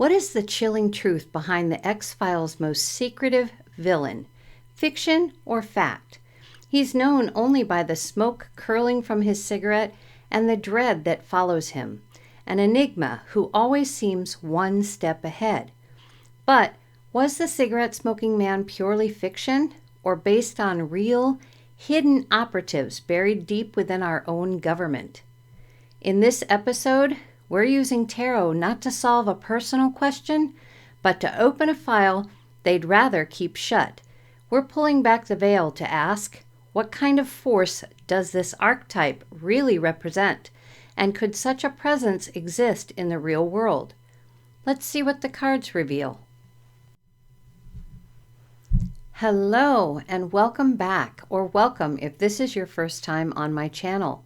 What is the chilling truth behind the X-Files' most secretive villain? Fiction or fact? He's known only by the smoke curling from his cigarette and the dread that follows him. An enigma who always seems one step ahead. But was the cigarette-smoking man purely fiction or based on real, hidden operatives buried deep within our own government? In this episode, we're using tarot not to solve a personal question, but to open a file they'd rather keep shut. We're pulling back the veil to ask, what kind of force does this archetype really represent? And could such a presence exist in the real world? Let's see what the cards reveal. Hello and welcome back, or welcome if this is your first time on my channel.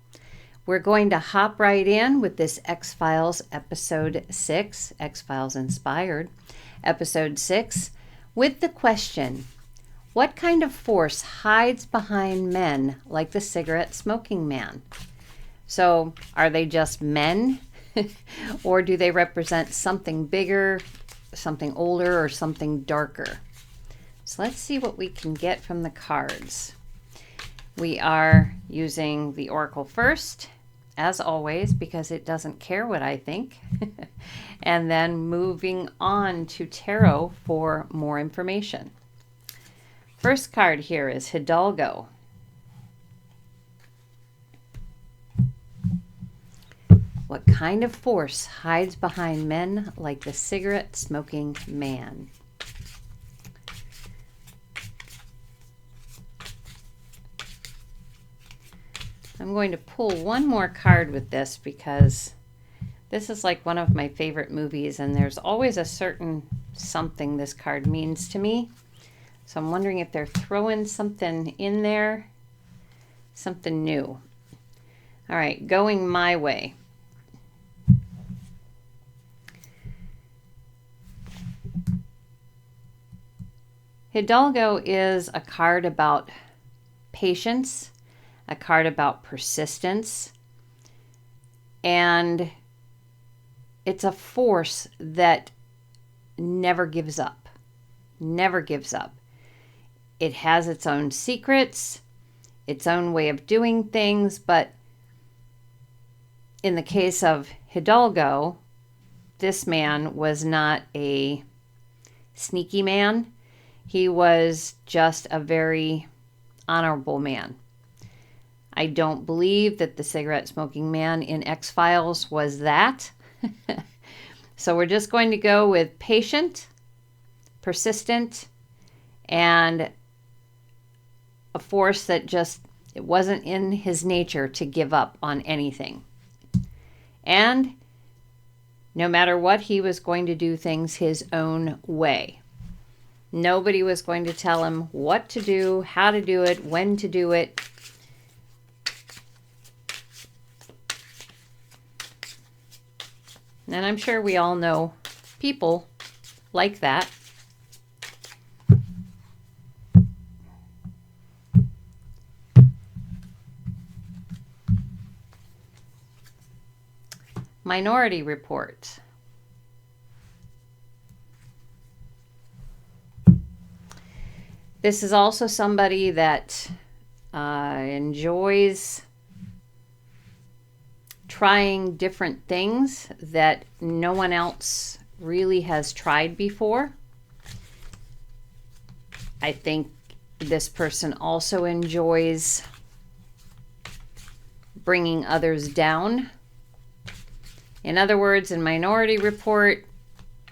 We're going to hop right in with this X-Files episode 6, X-Files inspired, episode 6, with the question, what kind of force hides behind men like the cigarette-smoking man? So, are they just men? Or do they represent something bigger, something older, or something darker? So let's see what we can get from the cards. We are using the Oracle first, as always, because it doesn't care what I think. And then moving on to Tarot for more information. First card here is Hidalgo. What kind of force hides behind men like the cigarette-smoking man? I'm going to pull one more card with this because this is like one of my favorite movies, and there's always a certain something this card means to me. So I'm wondering if they're throwing something in there, something new. All right, going my way. Hidalgo is a card about patience, a card about persistence, and it's a force that never gives up, never gives up. It has its own secrets, its own way of doing things, but in the case of Hidalgo, this man was not a sneaky man. He was just a very honorable man. I don't believe that the cigarette-smoking man in X-Files was that. So we're just going to go with patient, persistent, and a force that just, it wasn't in his nature to give up on anything. And no matter what, he was going to do things his own way. Nobody was going to tell him what to do, how to do it, when to do it. And I'm sure we all know people like that. Minority Report. This is also somebody that enjoys trying different things that no one else really has tried before. I think this person also enjoys bringing others down. In other words, in Minority Report,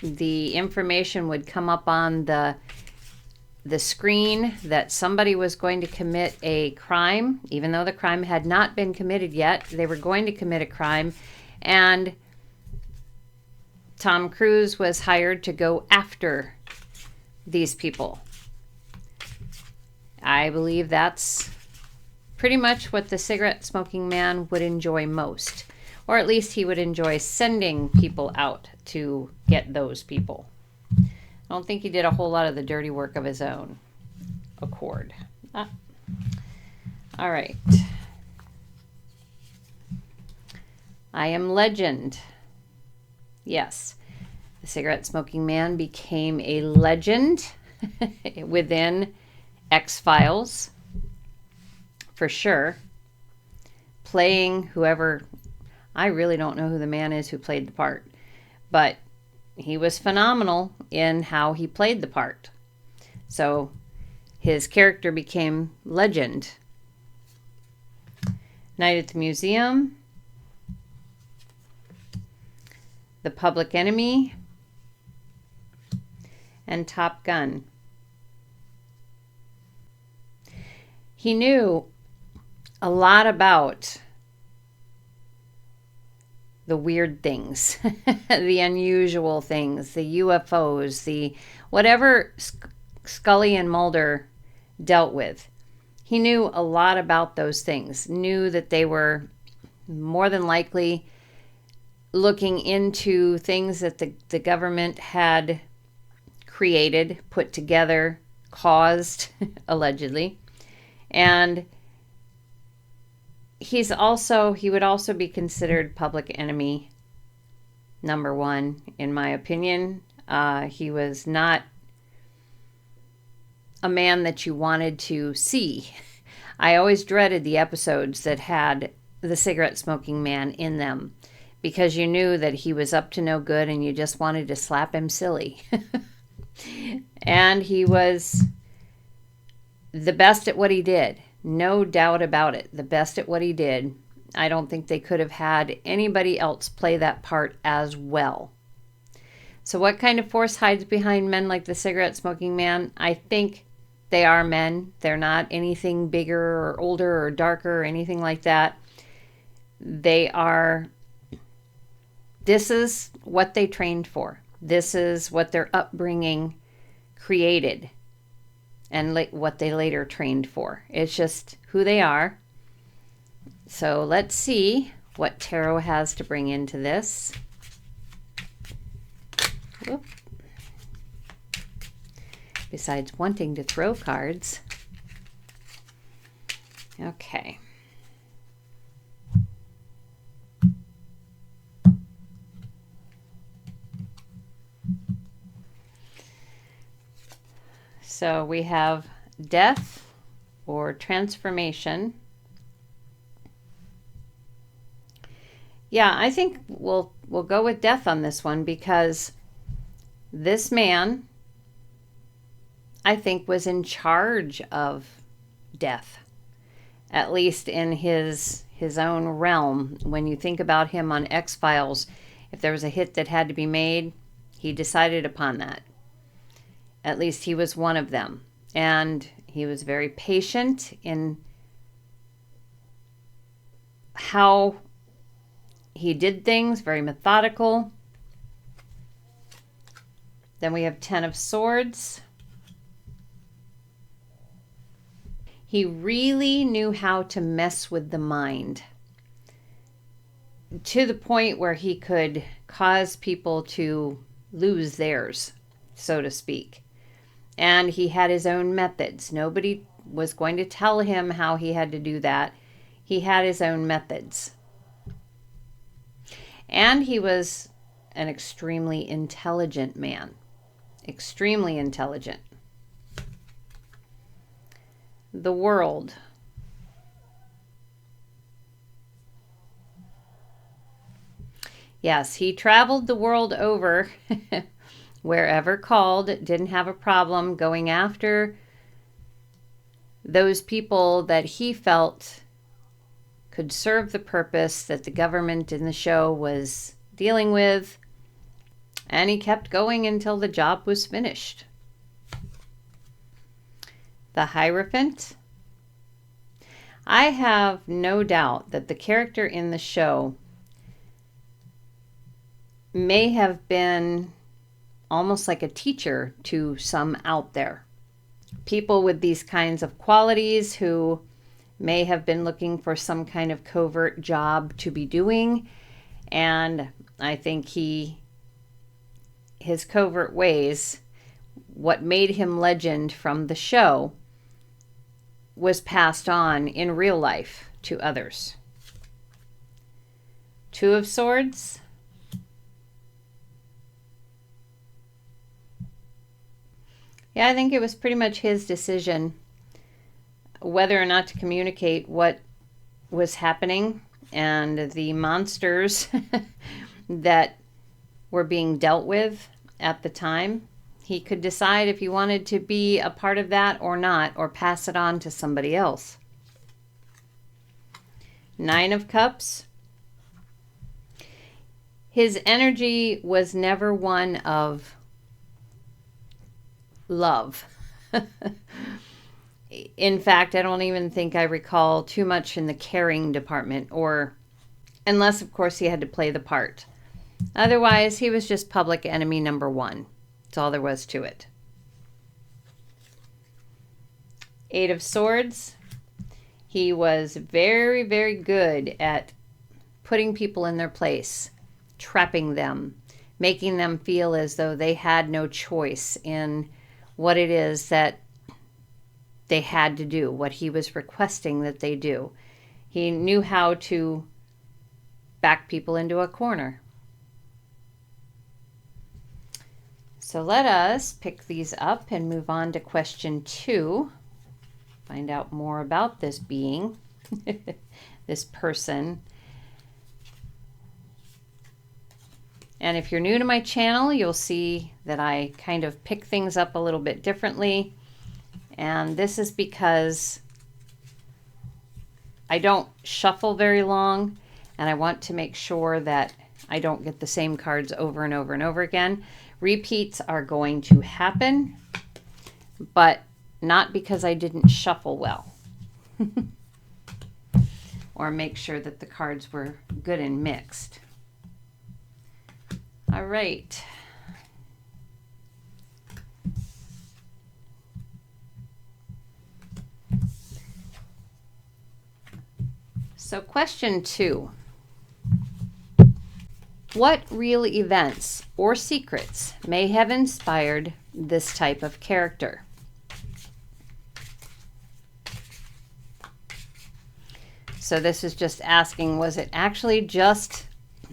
the information would come up on the screen that somebody was going to commit a crime, even though the crime had not been committed yet. They were going to commit a crime, and Tom Cruise was hired to go after these people. I believe that's pretty much what the cigarette-smoking man would enjoy most, or at least he would enjoy sending people out to get those people. I don't think he did a whole lot of the dirty work of his own accord. All right. I am legend. Yes. The cigarette smoking man became a legend within X-Files, for sure. Playing whoever, I really don't know who the man is who played the part, but he was phenomenal in how he played the part. So his character became legend. Night at the Museum, The Public Enemy, and Top Gun. He knew a lot about the weird things, the unusual things, the UFOs, the whatever Scully and Mulder dealt with. He knew a lot about those things, knew that they were more than likely looking into things that the government had created, put together, caused, allegedly. And he would also be considered public enemy number one, in my opinion. He was not a man that you wanted to see. I always dreaded the episodes that had the cigarette smoking man in them, because you knew that he was up to no good and you just wanted to slap him silly. And he was the best at what he did. No doubt about it. The best at what he did. I don't think they could have had anybody else play that part as well. So what kind of force hides behind men like the cigarette smoking man? I think they are men. They're not anything bigger or older or darker or anything like that. This is what they trained for. This is what their upbringing created and what they later trained for. It's just who they are. So let's see what tarot has to bring into this. Whoop. Besides wanting to throw cards. Okay. So we have death or transformation. Yeah, I think we'll go with death on this one, because this man, I think, was in charge of death, at least in his own realm. When you think about him on X-Files, if there was a hit that had to be made, he decided upon that. At least he was one of them. And he was very patient in how he did things, very methodical. Then we have 10 of Swords. He really knew how to mess with the mind, to the point where he could cause people to lose theirs, so to speak. And he had his own methods. Nobody was going to tell him how he had to do that. He had his own methods. And he was an extremely intelligent man. Extremely intelligent. The World. Yes, he traveled the world over wherever called. Didn't have a problem going after those people that he felt could serve the purpose that the government in the show was dealing with. And he kept going until the job was finished. The Hierophant. I have no doubt that the character in the show may have been almost like a teacher to some out there. People with these kinds of qualities who may have been looking for some kind of covert job to be doing. And I think his covert ways, what made him legend from the show, was passed on in real life to others. 2 of Swords. Yeah, I think it was pretty much his decision whether or not to communicate what was happening, and the monsters that were being dealt with at the time. He could decide if he wanted to be a part of that or not, or pass it on to somebody else. Nine of Cups. His energy was never one of love. In fact, I don't even think I recall too much in the caring department, or unless, of course, he had to play the part. Otherwise, he was just public enemy number one. That's all there was to it. Eight of Swords. He was very, very good at putting people in their place, trapping them, making them feel as though they had no choice in what it is that they had to do, what he was requesting that they do. He knew how to back people into a corner. So let us pick these up and move on to question 2. Find out more about this being, this person. And if you're new to my channel, you'll see that I kind of pick things up a little bit differently. And this is because I don't shuffle very long, and I want to make sure that I don't get the same cards over and over and over again. Repeats are going to happen, but not because I didn't shuffle well. Or make sure that the cards were good and mixed. All right. So question 2. What real events or secrets may have inspired this type of character? So this is just asking, was it actually just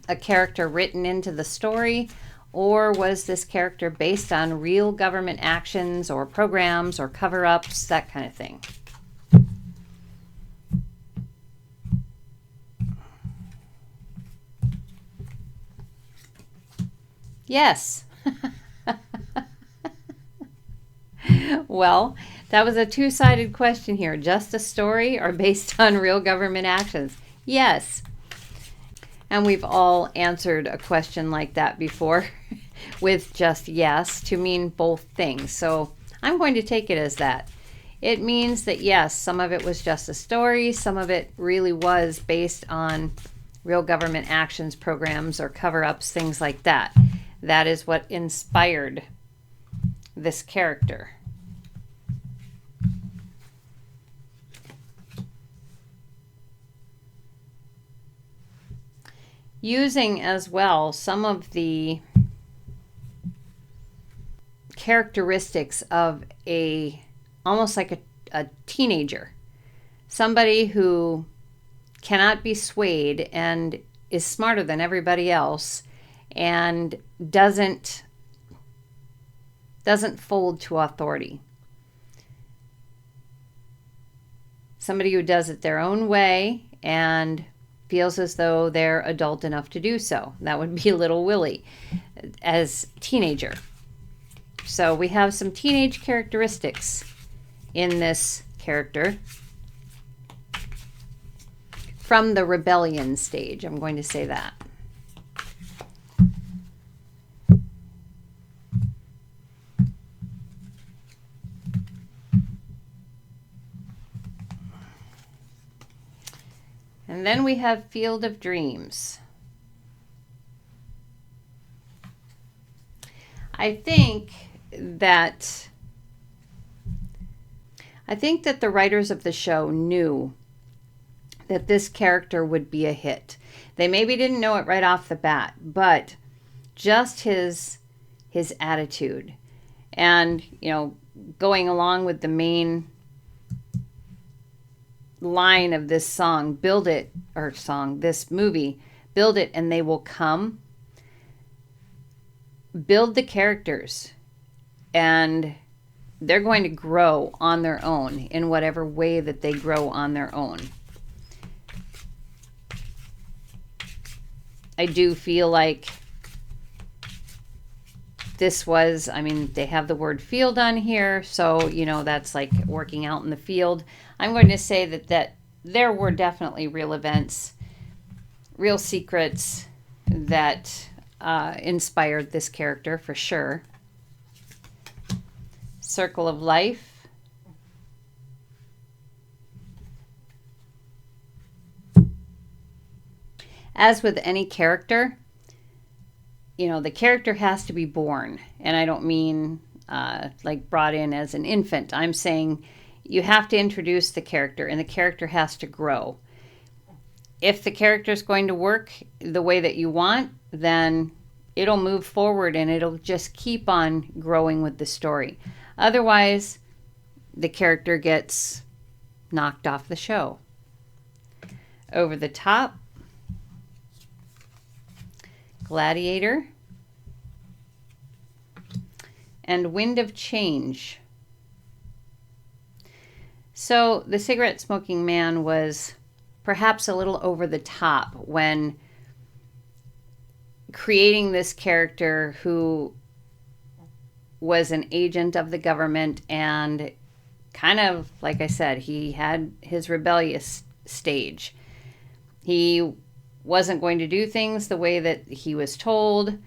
a character written into the story, or was this character based on real government actions or programs or cover-ups, that kind of thing? Yes. Well, that was a two-sided question here. Just a story or based on real government actions? Yes. And we've all answered a question like that before with just yes to mean both things. So I'm going to take it as that. It means that yes, some of it was just a story. Some of it really was based on real government actions, programs, or cover-ups, things like that. That is what inspired this character. Using as well some of the characteristics of almost like a teenager. Somebody who cannot be swayed and is smarter than everybody else and doesn't fold to authority. Somebody who does it their own way and feels as though they're adult enough to do so. That would be little Willie as teenager. So we have some teenage characteristics in this character from the rebellion stage. I'm going to say that. And then we have Field of Dreams. I think that the writers of the show knew that this character would be a hit. They maybe didn't know it right off the bat, but just his attitude and, going along with the main line of this song, this movie, build it and they will come. Build the characters and they're going to grow on their own in whatever way that they grow on their own. I do feel like this was, I mean, they have the word field on here, so, you know, that's like working out in the field. I'm going to say that there were definitely real events, real secrets that inspired this character for sure. Circle of life. As with any character, you know, the character has to be born. And I don't mean like brought in as an infant. I'm saying you have to introduce the character, and the character has to grow. If the character is going to work the way that you want, then it'll move forward and it'll just keep on growing with the story. Otherwise, the character gets knocked off the show. Over the top. Gladiator. And Wind of Change. So the cigarette smoking man was perhaps a little over the top when creating this character who was an agent of the government, and kind of, like I said, he had his rebellious stage. He wasn't going to do things the way that he was told,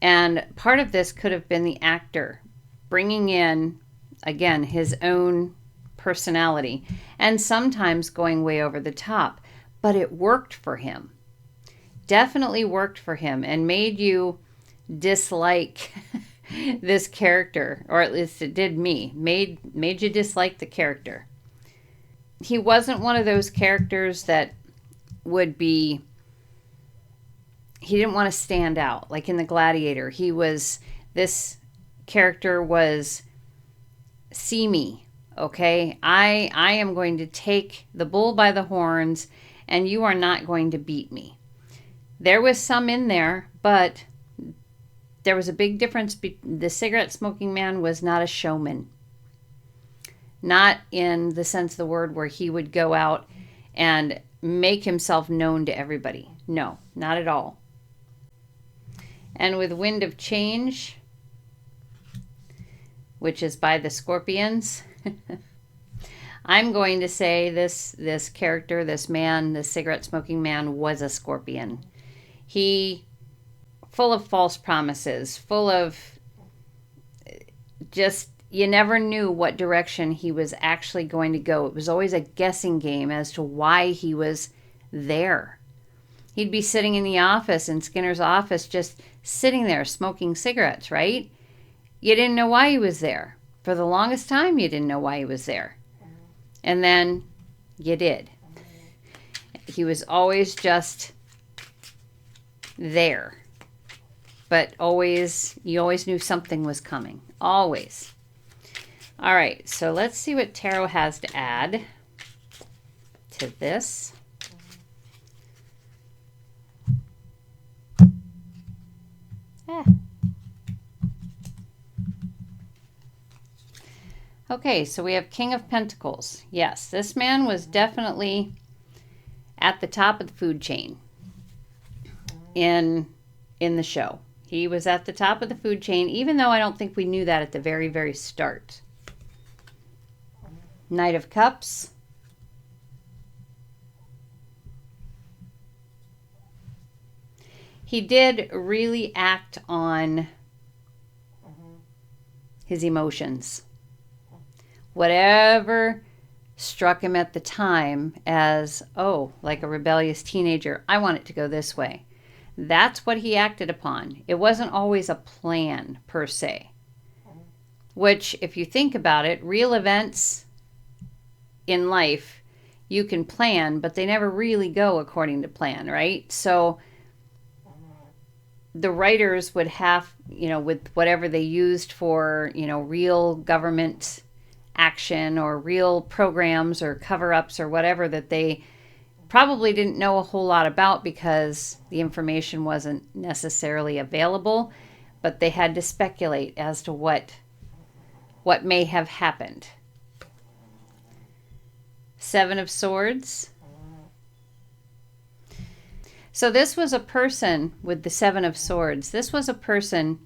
and part of this could have been the actor bringing in, again, his own personality, and sometimes going way over the top, but it worked for him. Definitely worked for him and made you dislike this character, or at least it did me. Made you dislike the character. He wasn't one of those characters that would be, he didn't want to stand out. Like in The Gladiator, this character was, see me, okay? I am going to take the bull by the horns, and you are not going to beat me. There was some in there, but there was a big difference. The cigarette smoking man was not a showman. Not in the sense of the word where he would go out and make himself known to everybody. No, not at all. And with Wind of Change, which is by the Scorpions, I'm going to say this character, this man, this cigarette smoking man, was a scorpion. He, full of false promises, full of just, you never knew what direction he was actually going to go. It was always a guessing game as to why he was there. He'd be sitting in the office, in Skinner's office, just sitting there smoking cigarettes, right? You didn't know why he was there. For the longest time, you didn't know why he was there. And then you did. He was always just there. But you always knew something was coming. Always. All right, so let's see what Tarot has to add to this. Okay, so we have King of Pentacles. Yes, this man was definitely at the top of the food chain in the show. He was at the top of the food chain, even though I don't think we knew that at the very, very start. Knight of Cups. He did really act on his emotions. Whatever struck him at the time as, oh, like a rebellious teenager, I want it to go this way. That's what he acted upon. It wasn't always a plan, per se. Which, if you think about it, real events in life, you can plan, but they never really go according to plan, right? So the writers would have, with whatever they used for, real government action or real programs or cover-ups or whatever that they probably didn't know a whole lot about because the information wasn't necessarily available, but they had to speculate as to what what may have happened. Seven of Swords. So this was a person with the Seven of Swords. This was a person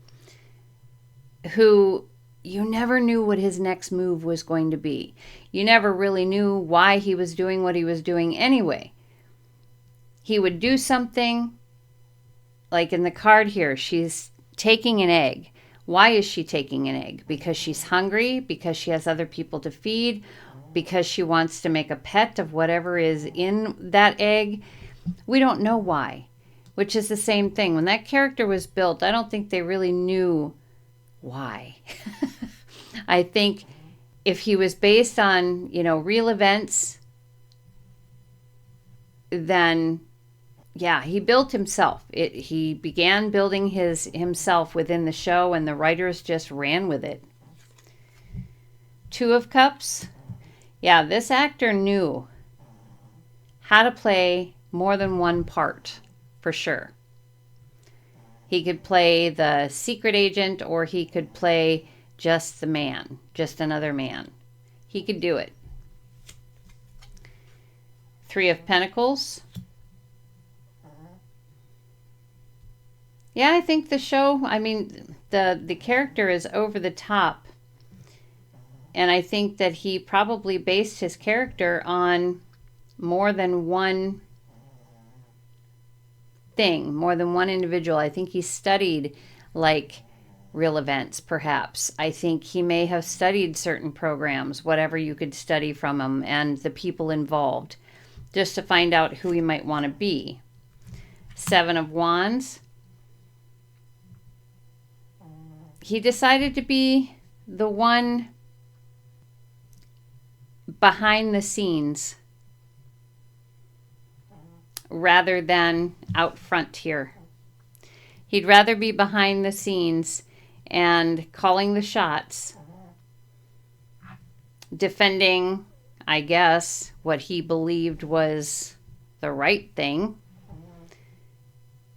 who you never knew what his next move was going to be. You never really knew why he was doing what he was doing anyway. He would do something, like in the card here, she's taking an egg. Why is she taking an egg? Because she's hungry, because she has other people to feed, because she wants to make a pet of whatever is in that egg. We don't know why, which is the same thing. When that character was built, I don't think they really knew why. I think if he was based on, real events, then yeah, he built himself. He began building himself within the show, and the writers just ran with it. Two of Cups. Yeah, this actor knew how to play more than one part, for sure. He could play the secret agent, or he could play just the man, just another man. He could do it. Three of Pentacles. Yeah, I think the show, the character is over the top. And I think that he probably based his character on more than one thing, more than one individual. I think he studied like real events, perhaps. I think he may have studied certain programs, whatever you could study from him, and the people involved, just to find out who he might want to be. Seven of Wands. He decided to be the one behind the scenes rather than out front here. He'd rather be behind the scenes and calling the shots, defending, I guess, what he believed was the right thing,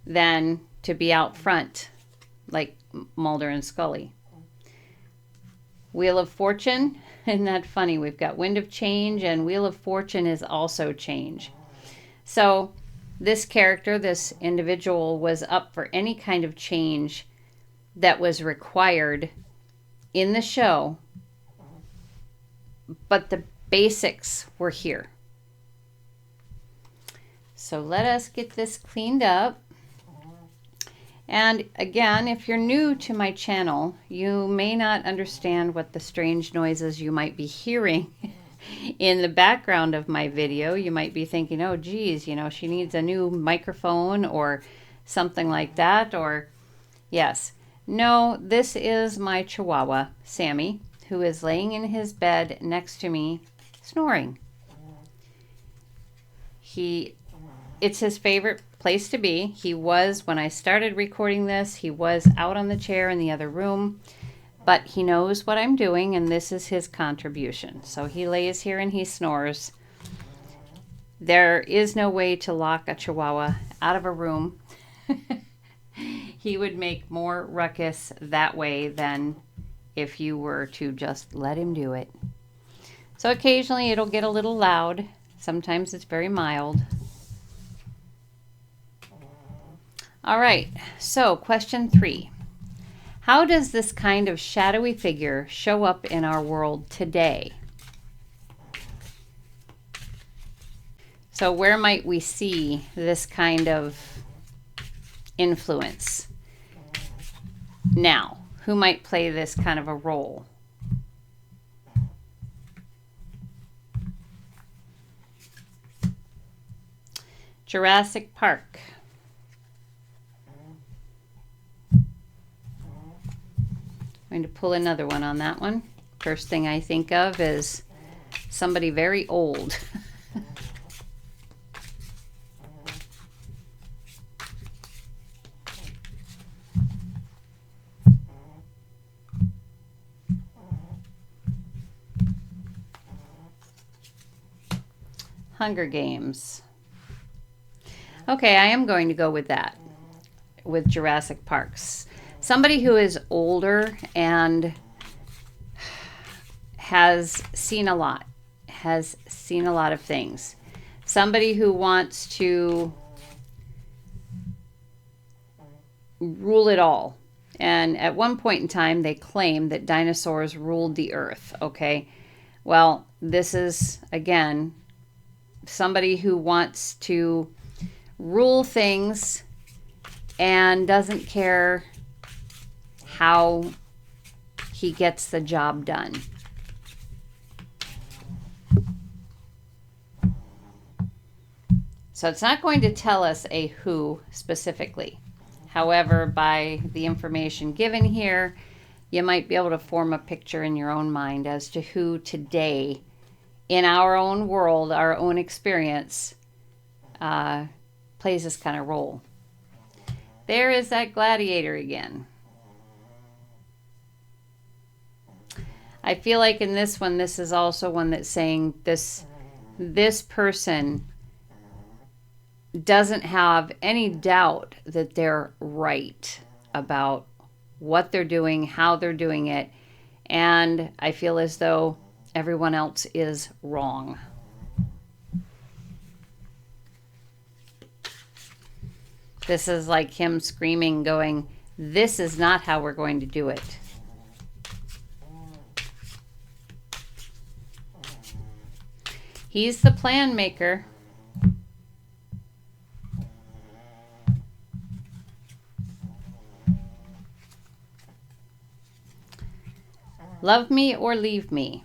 than to be out front like Mulder and Scully. Wheel of Fortune. Isn't that funny? We've got Wind of Change, and Wheel of Fortune is also change. So this character, this individual, was up for any kind of change that was required in the show, but the basics were here. So let us get this cleaned up. And again, if you're new to my channel, you may not understand what the strange noises you might be hearing in the background of my video. You might be thinking, oh geez, she needs a new microphone or something like that. Or yes, no, this is my Chihuahua, Sammy, who is laying in his bed next to me, snoring. It's his favorite place to be. He was, when I started recording this, he was out on the chair in the other room, but he knows what I'm doing, and this is his contribution. So he lays here and he snores. There is no way to lock a Chihuahua out of a room. He would make more ruckus that way than if you were to just let him do it. So occasionally it'll get a little loud. Sometimes it's very mild. All right, so question 3. How does this kind of shadowy figure show up in our world today? So where might we see this kind of influence? Now, who might play this kind of a role? Jurassic Park. I'm going to pull another one on that one. First thing I think of is somebody very old. Hunger Games. Okay, I am going to go with that, with Jurassic Parks. Somebody who is older and has seen a lot, of things. Somebody who wants to rule it all. And at one point in time, they claimed that dinosaurs ruled the earth, okay? Well, this is, again, somebody who wants to rule things and doesn't care how he gets the job done. So it's not going to tell us a who specifically. However, by the information given here, you might be able to form a picture in your own mind as to who today, in our own world, our own experience, plays this kind of role. There is that gladiator again. I feel like in this one, this is also one that's saying this person doesn't have any doubt that they're right about what they're doing, how they're doing it, and I feel as though everyone else is wrong. This is like him screaming, going, "This is not how we're going to do it." He's the plan maker. Love me or leave me.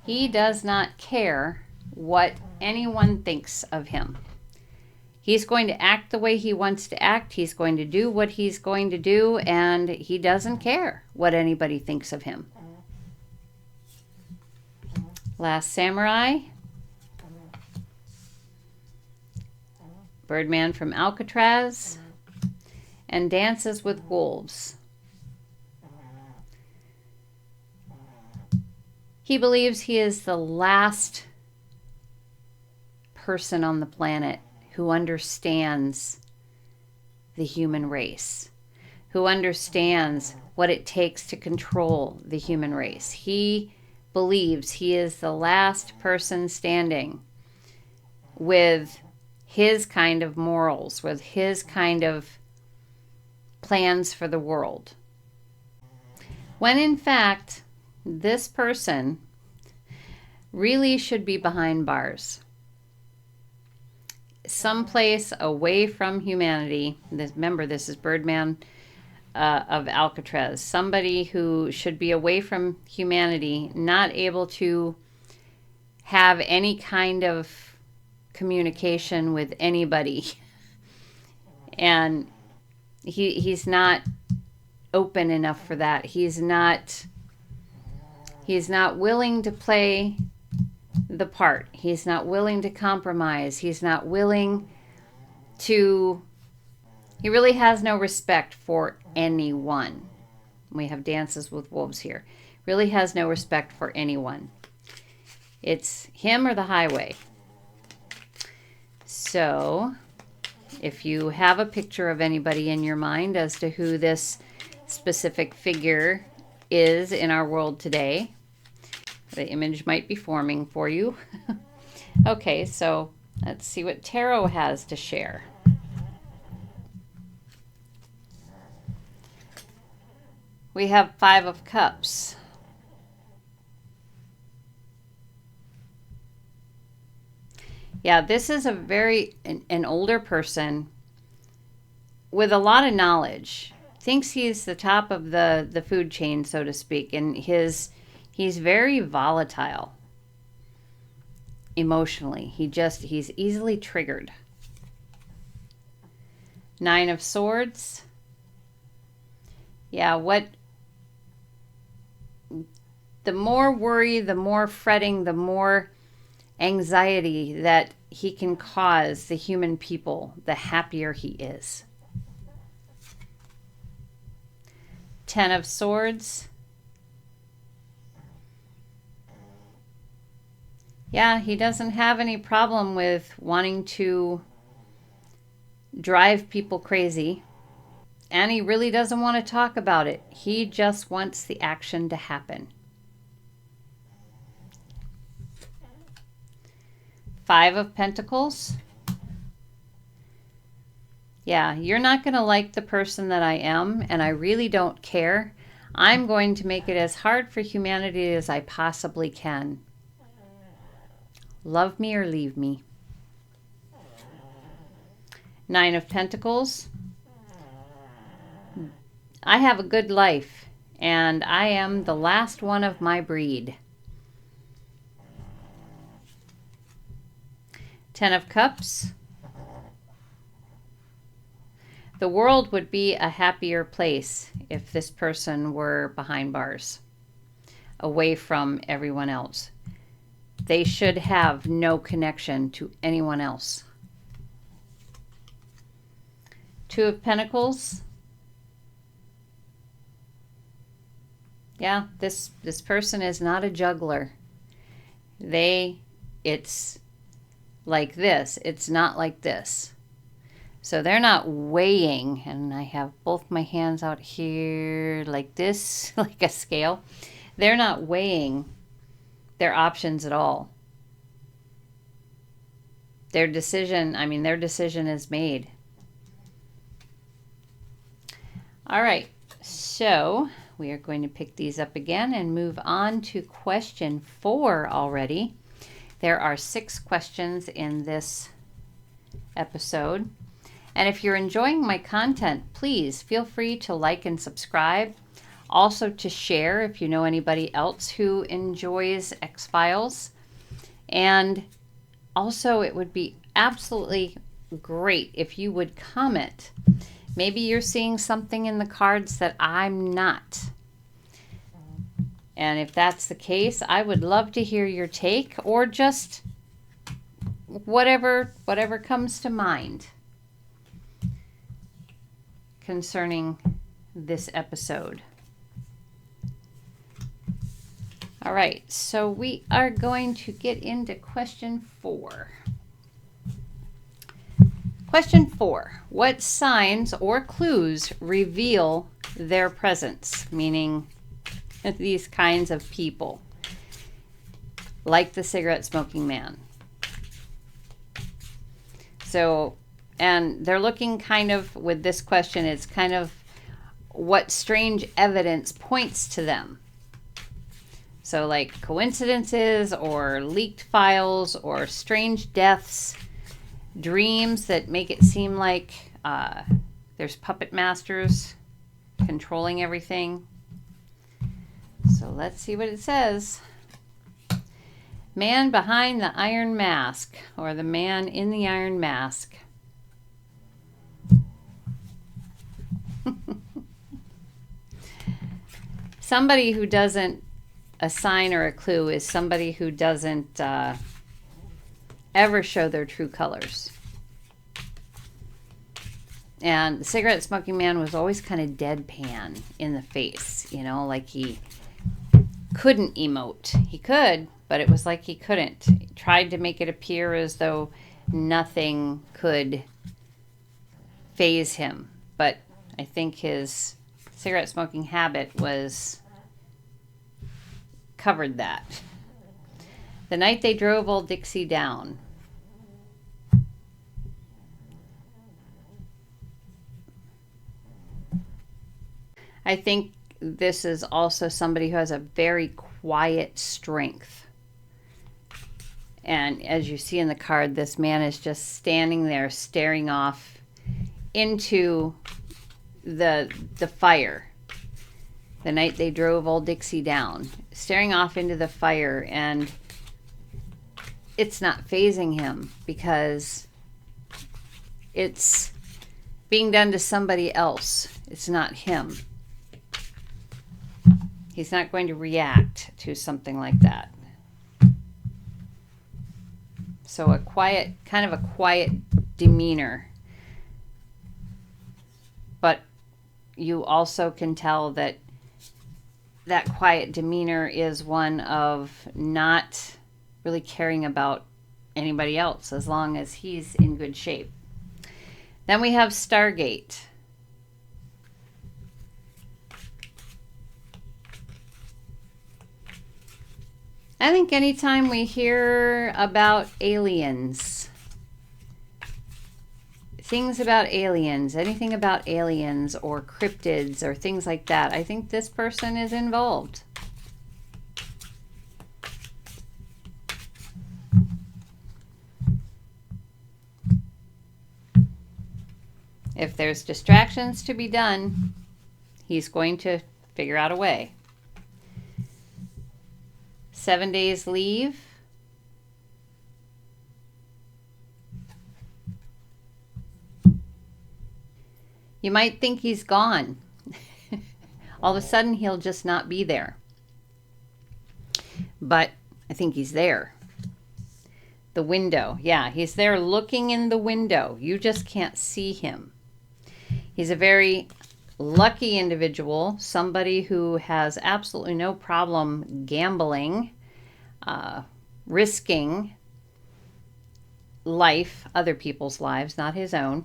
He does not care what anyone thinks of him. He's going to act the way he wants to act. He's going to do what he's going to do, and he doesn't care what anybody thinks of him. Last Samurai. Birdman from Alcatraz. And Dances with Wolves. He believes he is the last person on the planet who understands the human race, who understands what it takes to control the human race. He believes he is the last person standing with his kind of morals, with his kind of plans for the world. When in fact, this person really should be behind bars. Someplace away from humanity. Remember, this is Birdman of Alcatraz. Somebody who should be away from humanity, not able to have any kind of communication with anybody. And he's not open enough for that. He's not willing to play the part. He's not willing to compromise. He's not willing to... He really has no respect for anyone. We have Dances with Wolves here. Really has no respect for anyone. It's him or the highway. So, if you have a picture of anybody in your mind as to who this specific figure is in our world today, the image might be forming for you. Okay, so let's see what tarot has to share. We have 5 of Cups. Yeah, this is an older person with a lot of knowledge. Thinks he's the top of the food chain, so to speak, and he's very volatile emotionally. He's easily triggered. 9 of Swords. Yeah, the more worry, the more fretting, the more anxiety that he can cause the human people, the happier he is. 10 of Swords. Yeah, he doesn't have any problem with wanting to drive people crazy. And he really doesn't want to talk about it. He just wants the action to happen. Five of Pentacles. Yeah, you're not going to like the person that I am, and I really don't care. I'm going to make it as hard for humanity as I possibly can. Love me or leave me. Nine of Pentacles. I have a good life, and I am the last one of my breed. Ten of Cups. The world would be a happier place if this person were behind bars, away from everyone else. They should have no connection to anyone else. Two of Pentacles. Yeah, this person is not a juggler. It's like this. It's not like this. So they're not weighing, and I have both my hands out here like this, like a scale. They're not weighing their options at all. Their decision is made. All right, so we are going to pick these up again and move on to question 4 already. There are 6 questions in this episode. And if you're enjoying my content, please feel free to like and subscribe. Also to share if you know anybody else who enjoys X-Files. And also it would be absolutely great if you would comment. Maybe you're seeing something in the cards that I'm not. And if that's the case, I would love to hear your take, or just whatever comes to mind concerning this episode. All right, so we are going to get into question 4. Question 4. What signs or clues reveal their presence? Meaning these kinds of people, like the cigarette smoking man. So, and they're looking kind of, with this question, it's kind of what strange evidence points to them. So like coincidences or leaked files or strange deaths, dreams that make it seem like there's puppet masters controlling everything. So let's see what it says. Man behind the iron mask, or the man in the iron mask. Somebody who doesn't, a sign or a clue is somebody who doesn't ever show their true colors. And the cigarette smoking man was always kind of deadpan in the face, you know, like he couldn't emote. He could, but it was like he couldn't. He tried to make it appear as though nothing could faze him. But I think his cigarette smoking habit covered that. The night they drove old Dixie down. I think this is also somebody who has a very quiet strength. And as you see in the card, this man is just standing there staring off into the fire. The night they drove old Dixie down, staring off into the fire, and it's not fazing him because it's being done to somebody else. It's not him. He's not going to react to something like that. So a quiet, kind of a quiet demeanor. But you also can tell that that quiet demeanor is one of not really caring about anybody else as long as he's in good shape. Then we have Stargate. I think anytime we hear about aliens, things about aliens, anything about aliens or cryptids or things like that, I think this person is involved. If there's distractions to be done, he's going to figure out a way. 7 days leave. You might think he's gone. All of a sudden, he'll just not be there. But I think he's there. The window. Yeah, he's there looking in the window. You just can't see him. He's a very lucky individual, somebody who has absolutely no problem gambling, risking life, other people's lives, not his own.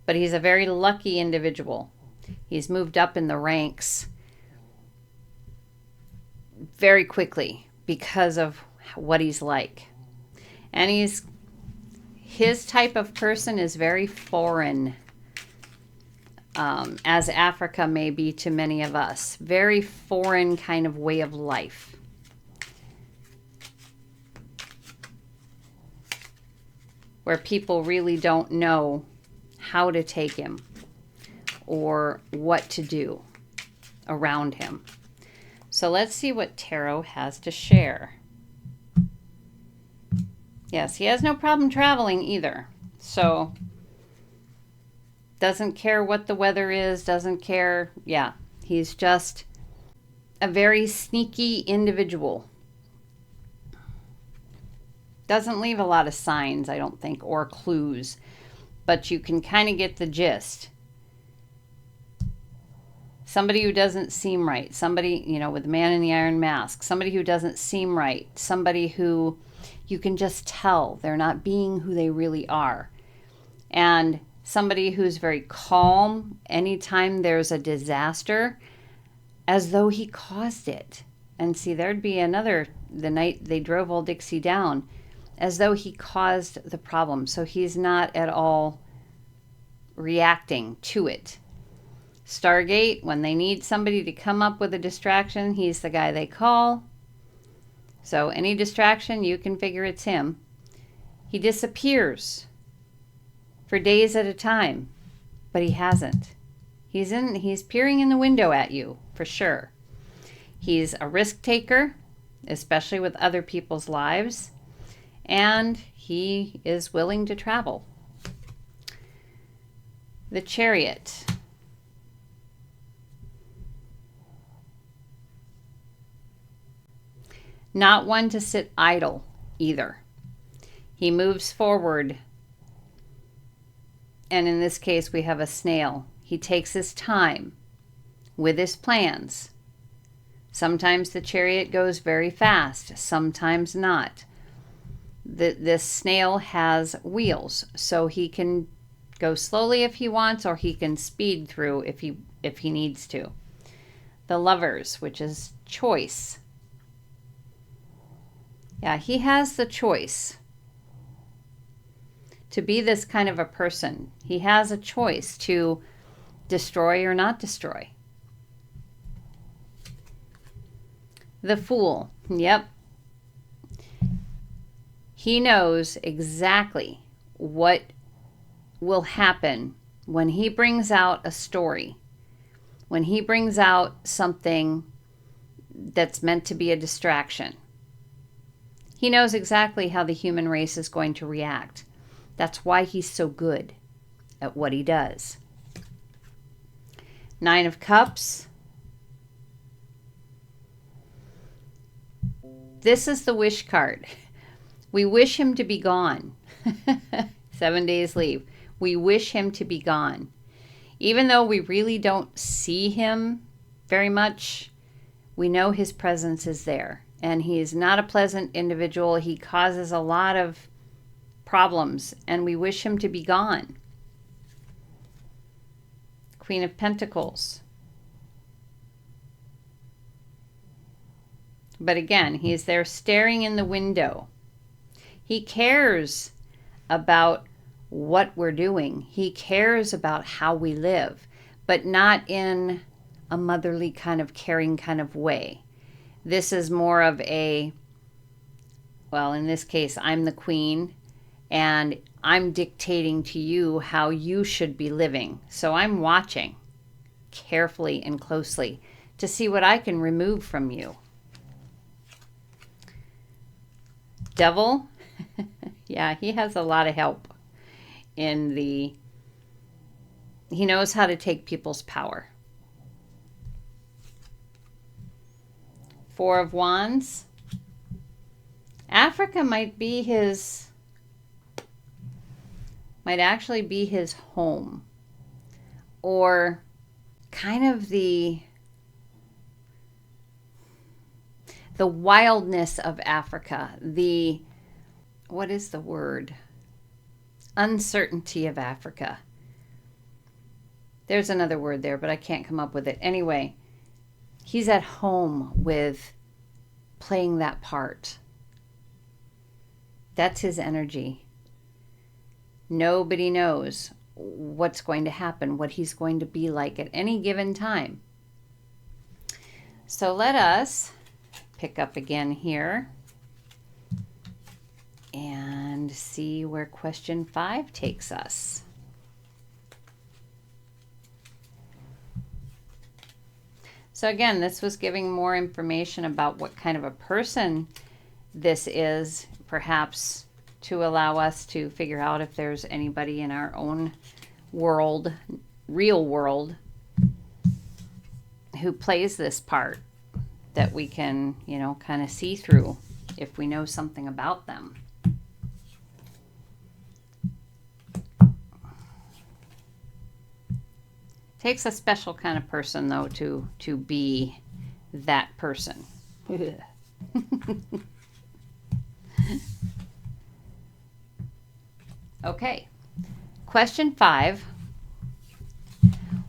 But he's a very lucky individual. He's moved up in the ranks very quickly because of what he's like. And his type of person is very foreign, as Africa may be to many of us. Very foreign kind of way of life. Where people really don't know how to take him or what to do around him. So let's see what Tarot has to share. Yes, he has no problem traveling either. So doesn't care what the weather is, doesn't care. Yeah, he's just a very sneaky individual. Doesn't leave a lot of signs, I don't think, or clues. But you can kind of get the gist. Somebody who doesn't seem right. Somebody, you know, with the man in the iron mask. Somebody who doesn't seem right. Somebody who you can just tell they're not being who they really are. And somebody who's very calm anytime there's a disaster, as though he caused it. And see, there'd be another, the night they drove Old Dixie down, as though he caused the problem. So he's not at all reacting to it. Stargate, when they need somebody to come up with a distraction, he's the guy they call. So any distraction, you can figure it's him. He disappears for days at a time, but he hasn't. He's peering in the window at you, for sure. He's a risk taker, especially with other people's lives. And he is willing to travel. The Chariot. Not one to sit idle either. He moves forward. And in this case, we have a snail. He takes his time with his plans. Sometimes the Chariot goes very fast, sometimes not. This snail has wheels, so he can go slowly if he wants, or he can speed through if he needs to. The Lovers, which is choice. Yeah, he has the choice to be this kind of a person. He has a choice to destroy or not destroy. The Fool. Yep. He knows exactly what will happen when he brings out a story, when he brings out something that's meant to be a distraction. He knows exactly how the human race is going to react. That's why he's so good at what he does. 9 of Cups. This is the wish card. We wish him to be gone. 7 days leave. We wish him to be gone. Even though we really don't see him very much, we know his presence is there. And he is not a pleasant individual. He causes a lot of problems, and we wish him to be gone. Queen of Pentacles. But again, he's there staring in the window. He cares about what we're doing. He cares about how we live, but not in a motherly kind of caring kind of way. This is more of a, well, in this case, I'm the queen and I'm dictating to you how you should be living. So I'm watching carefully and closely to see what I can remove from you. Devil, yeah, he has a lot of help in the, he knows how to take people's power. Four of Wands. Africa might actually be his home, or kind of the wildness of Africa, what is the word? Uncertainty of Africa. There's another word there, but I can't come up with it. Anyway, he's at home with playing that part. That's his energy. Nobody knows what's going to happen, what he's going to be like at any given time. So let us pick up again here and see where question 5 takes us. So again, this was giving more information about what kind of a person this is, perhaps to allow us to figure out if there's anybody in our own world, real world, who plays this part that we can, you know, kind of see through if we know something about them. Takes a special kind of person, though, to be that person. Okay. Question 5.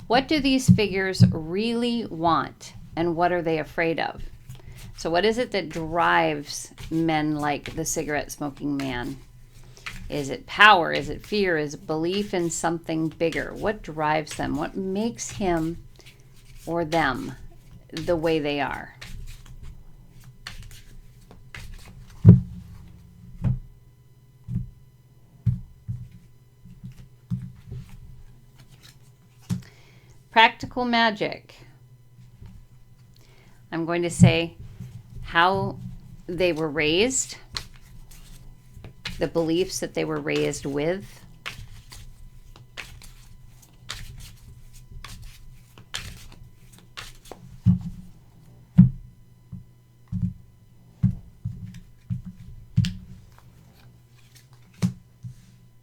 What do these figures really want, and what are they afraid of? So what is it that drives men like the cigarette smoking man? Is it power? Is it fear? Is it belief in something bigger? What drives them? What makes him or them the way they are? Practical magic. I'm going to say how they were raised, the beliefs that they were raised with,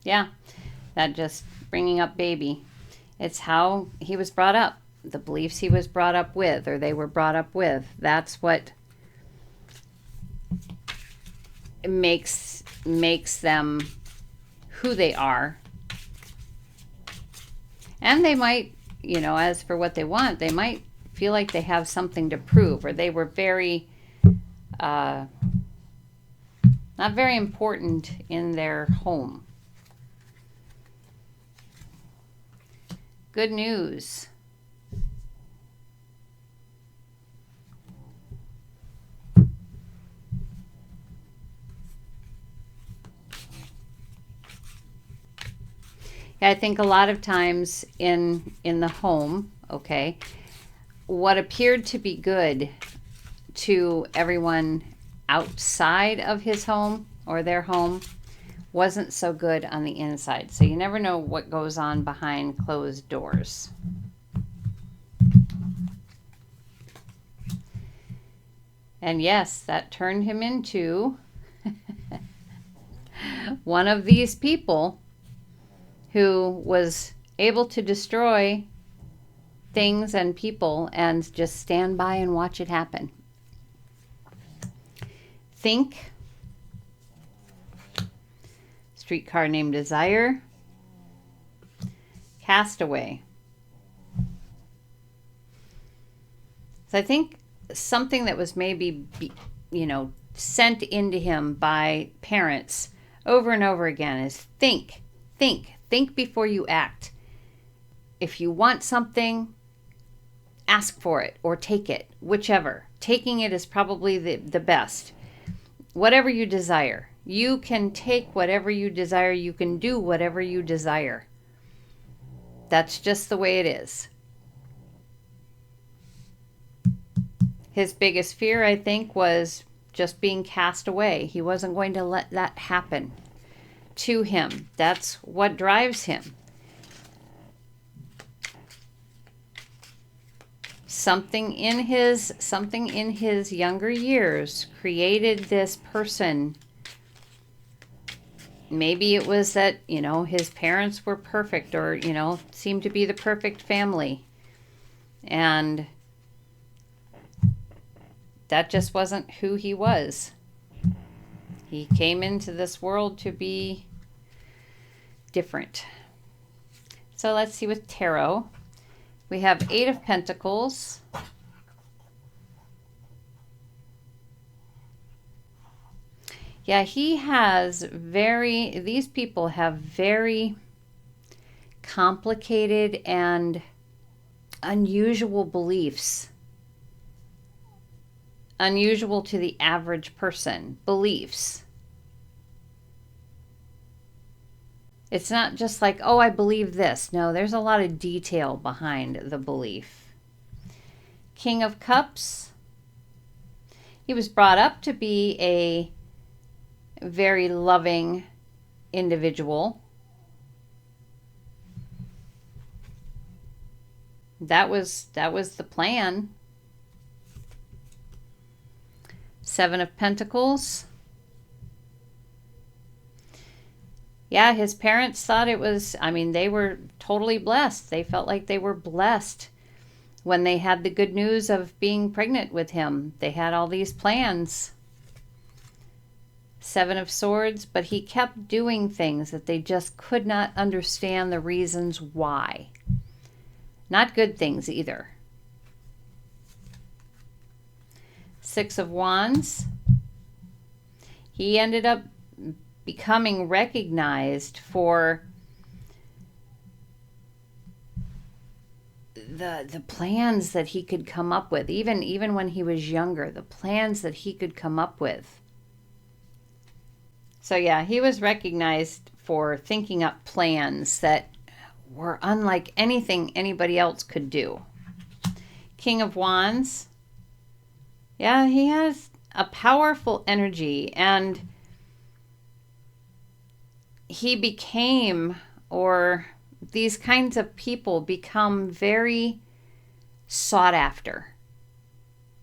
yeah, that just bringing up baby. It's how he was brought up, the beliefs he was brought up with, or they were brought up with. That's what makes them who they are. And they might, you know, as for what they want, they might feel like they have something to prove, or they were very, not very important in their home. Good news. Yeah, I think a lot of times in the home, okay, what appeared to be good to everyone outside of his home or their home wasn't so good on the inside. So you never know what goes on behind closed doors. And yes, that turned him into one of these people who was able to destroy things and people and just stand by and watch it happen. Think. Streetcar Named Desire. Castaway. So I think something that was maybe sent into him by parents over and over again is think before you act. If you want something, ask for it or take it, whichever. Taking it is probably the best. Whatever you desire. You can take whatever you desire. You can do whatever you desire. That's just the way it is. His biggest fear, I think, was just being cast away. He wasn't going to let that happen to him. That's what drives him. Something in his younger years created this person. Maybe it was that, his parents were perfect or, seemed to be the perfect family. And that just wasn't who he was. He came into this world to be different. So let's see with tarot. We have 8 of Pentacles. Yeah, these people have very complicated and unusual beliefs. Unusual to the average person, beliefs. It's not just like, oh, I believe this. No, there's a lot of detail behind the belief. King of Cups. He was brought up to be a very loving individual. That was the plan. 7 of Pentacles. Yeah, his parents thought it was, they were totally blessed. They felt like they were blessed when they had the good news of being pregnant with him. They had all these plans. 7 of Swords, but he kept doing things that they just could not understand the reasons why. Not good things either. 6 of Wands. He ended up becoming recognized for the plans that he could come up with, even when he was younger, the plans that he could come up with. So yeah, he was recognized for thinking up plans that were unlike anything anybody else could do. King of Wands. Yeah, he has a powerful energy, and he became, or these kinds of people become very sought after,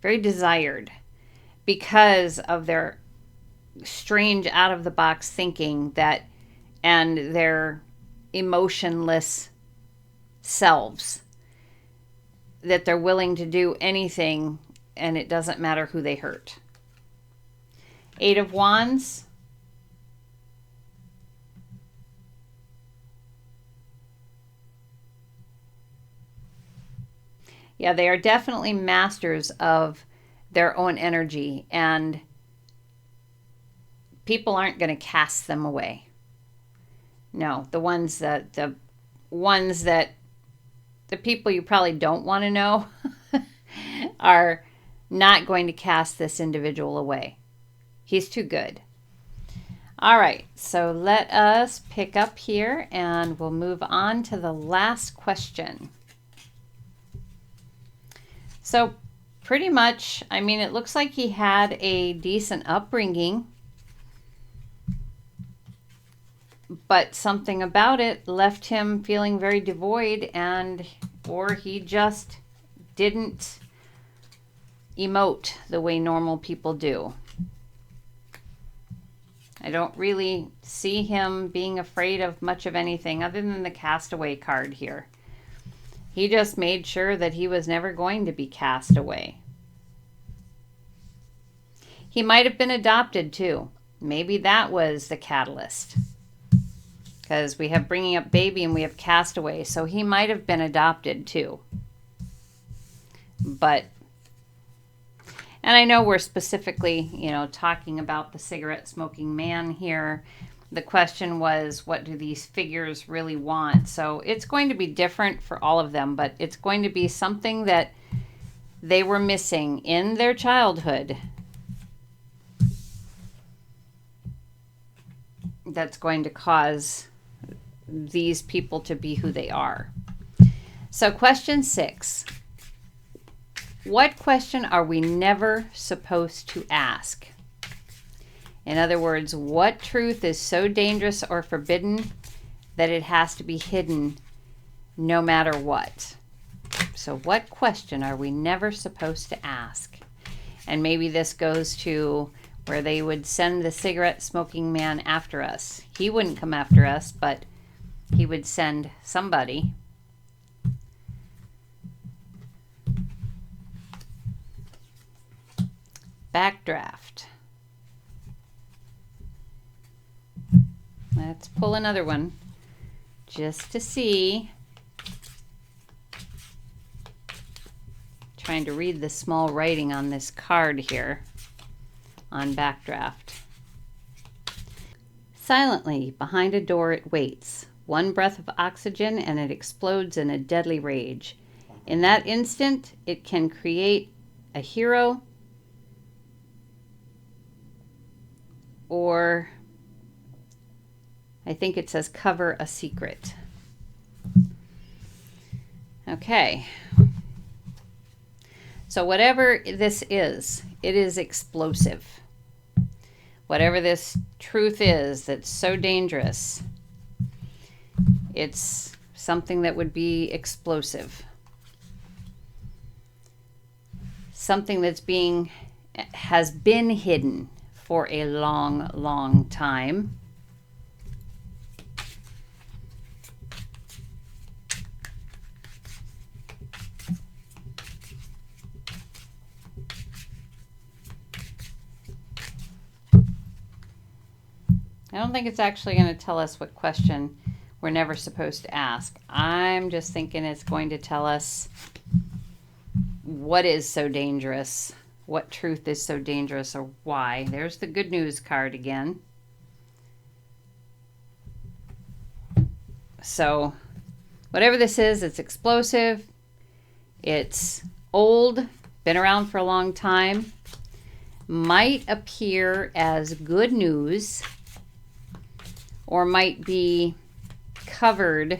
very desired, because of their strange out-of-the-box thinking and their emotionless selves, that they're willing to do anything and it doesn't matter who they hurt. 8 of Wands. Yeah, they are definitely masters of their own energy, and people aren't going to cast them away. No, the people you probably don't want to know are not going to cast this individual away. He's too good. All right, so let us pick up here and we'll move on to the last question. So pretty much, it looks like he had a decent upbringing, but something about it left him feeling very devoid, or he just didn't emote the way normal people do. I don't really see him being afraid of much of anything other than the castaway card here. He just made sure that he was never going to be cast away. He might have been adopted too. Maybe that was the catalyst. Because we have bringing up baby and we have castaway. So he might have been adopted too. And And I know we're specifically, talking about the cigarette smoking man here. The question was, what do these figures really want? So it's going to be different for all of them, but it's going to be something that they were missing in their childhood that's going to cause these people to be who they are. So question 6. What question are we never supposed to ask? In other words, what truth is so dangerous or forbidden that it has to be hidden no matter what? So what question are we never supposed to ask? And maybe this goes to where they would send the cigarette smoking man after us. He wouldn't come after us, but he would send somebody. Backdraft. Let's pull another one just to see. Trying to read the small writing on this card here on Backdraft. Silently, behind a door it waits. One breath of oxygen and it explodes in a deadly rage. In that instant, it can create a hero or I think it says cover a secret. Okay. So whatever this is, it is explosive. Whatever this truth is that's so dangerous, it's something that would be explosive. Something that's has been hidden for a long, long time. I don't think it's actually going to tell us what question we're never supposed to ask. I'm just thinking it's going to tell us what is so dangerous, what truth is so dangerous, or why. There's the good news card again. So whatever this is, it's explosive, it's old, been around for a long time, might appear as good news, or might be covered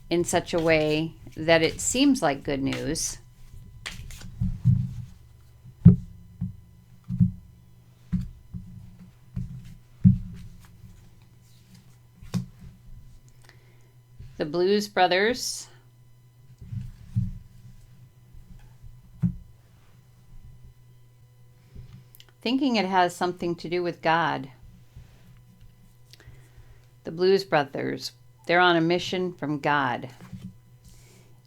in such a way that it seems like good news. The Blues Brothers. Thinking it has something to do with God. The Blues Brothers, they're on a mission from God.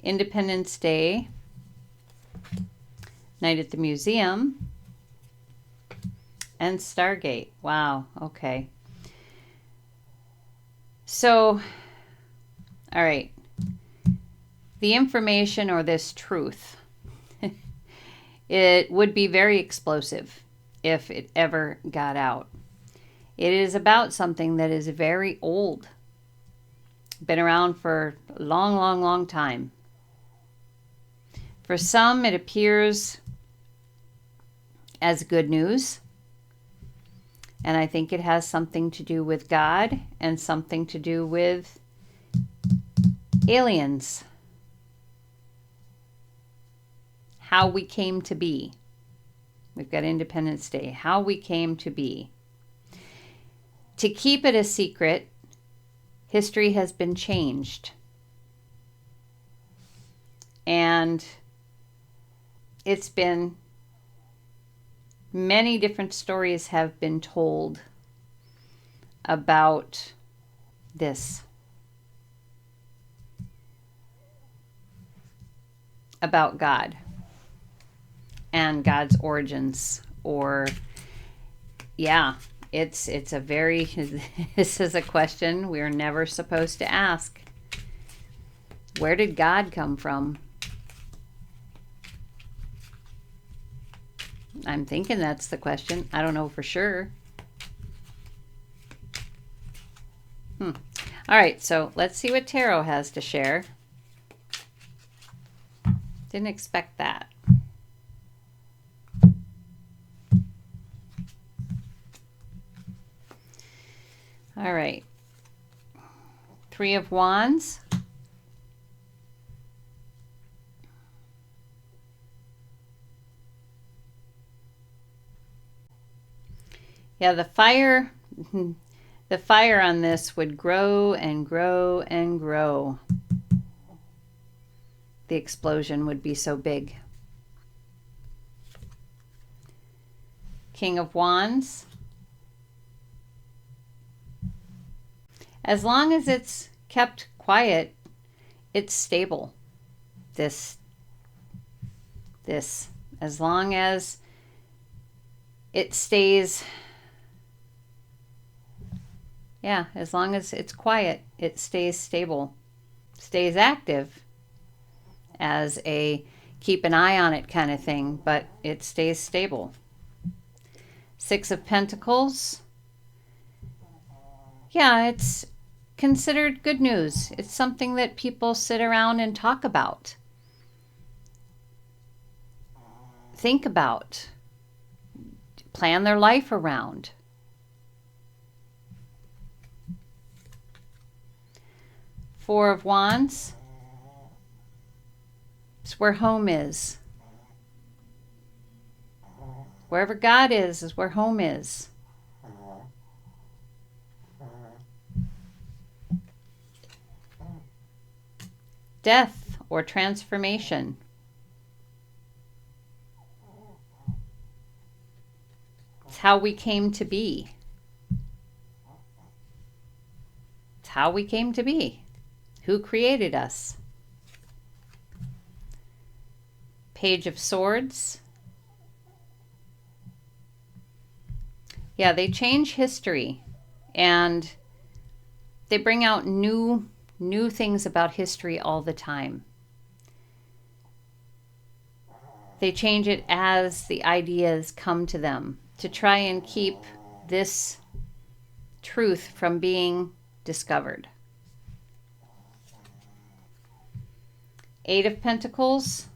Independence Day, Night at the Museum, and Stargate. Wow, okay. So, all right. The information or this truth, it would be very explosive if it ever got out. It is about something that is very old. Been around for a long, long, long time. For some, it appears as good news. And I think it has something to do with God and something to do with aliens. How we came to be. We've got Independence Day. How we came to be. To keep it a secret, history has been changed. And it's been, many different stories have been told about this. About God and God's origins, or it's a very this is a question we're never supposed to ask. Where did God come from? I'm thinking that's the question. I don't know for sure. All right, so let's see what tarot has to share. Didn't expect that. All right. 3 of Wands. Yeah, the fire on this would grow and grow and grow. The explosion would be so big. King of Wands. As long as it's kept quiet, it's stable. This, as long as it stays, as long as it's quiet, it stays stable, stays active as a keep an eye on it kind of thing, but it stays stable. 6 of Pentacles. Yeah, it's considered good news. It's something that people sit around and talk about, think about, plan their life around. 4 of Wands. It's where home is. Wherever God is where home is. Death or transformation. It's how we came to be. It's how we came to be. Who created us? Page of Swords. Yeah, they change history and they bring out new things about history all the time. They change it as the ideas come to them to try and keep this truth from being discovered. 8 of Pentacles.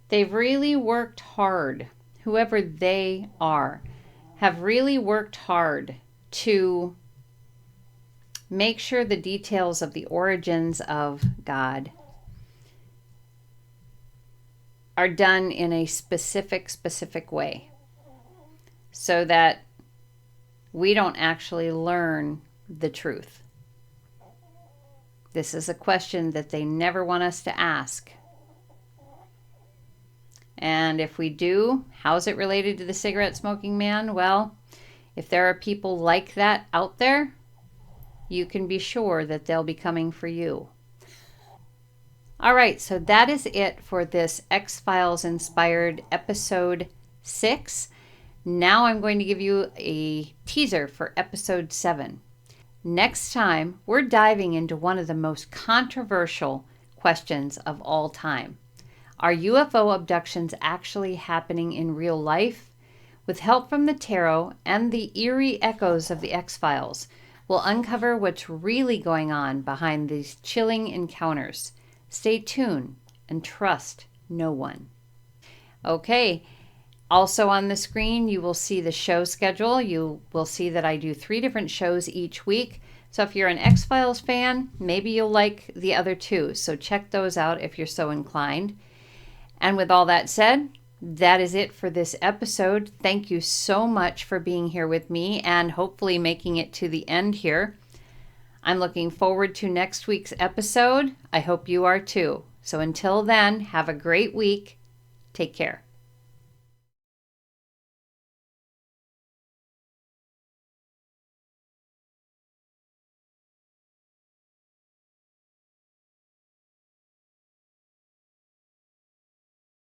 They've really worked hard, whoever they are, have really worked hard to make sure the details of the origins of God are done in a specific way so that we don't actually learn the truth. This is a question that they never want us to ask. And if we do, how's it related to the cigarette smoking man? Well, if there are people like that out there, you can be sure that they'll be coming for you. All right, so that is it for this X-Files inspired episode 6. Now I'm going to give you a teaser for episode 7. Next time, we're diving into one of the most controversial questions of all time. Are UFO abductions actually happening in real life? With help from the tarot and the eerie echoes of the X-Files, we'll uncover what's really going on behind these chilling encounters. Stay tuned and trust no one. Okay, also on the screen, you will see the show schedule. You will see that I do 3 different shows each week. So if you're an X-Files fan, maybe you'll like the other 2. So check those out if you're so inclined. And with all that said, that is it for this episode. Thank you so much for being here with me and hopefully making it to the end here. I'm looking forward to next week's episode. I hope you are too. So until then, have a great week. Take care.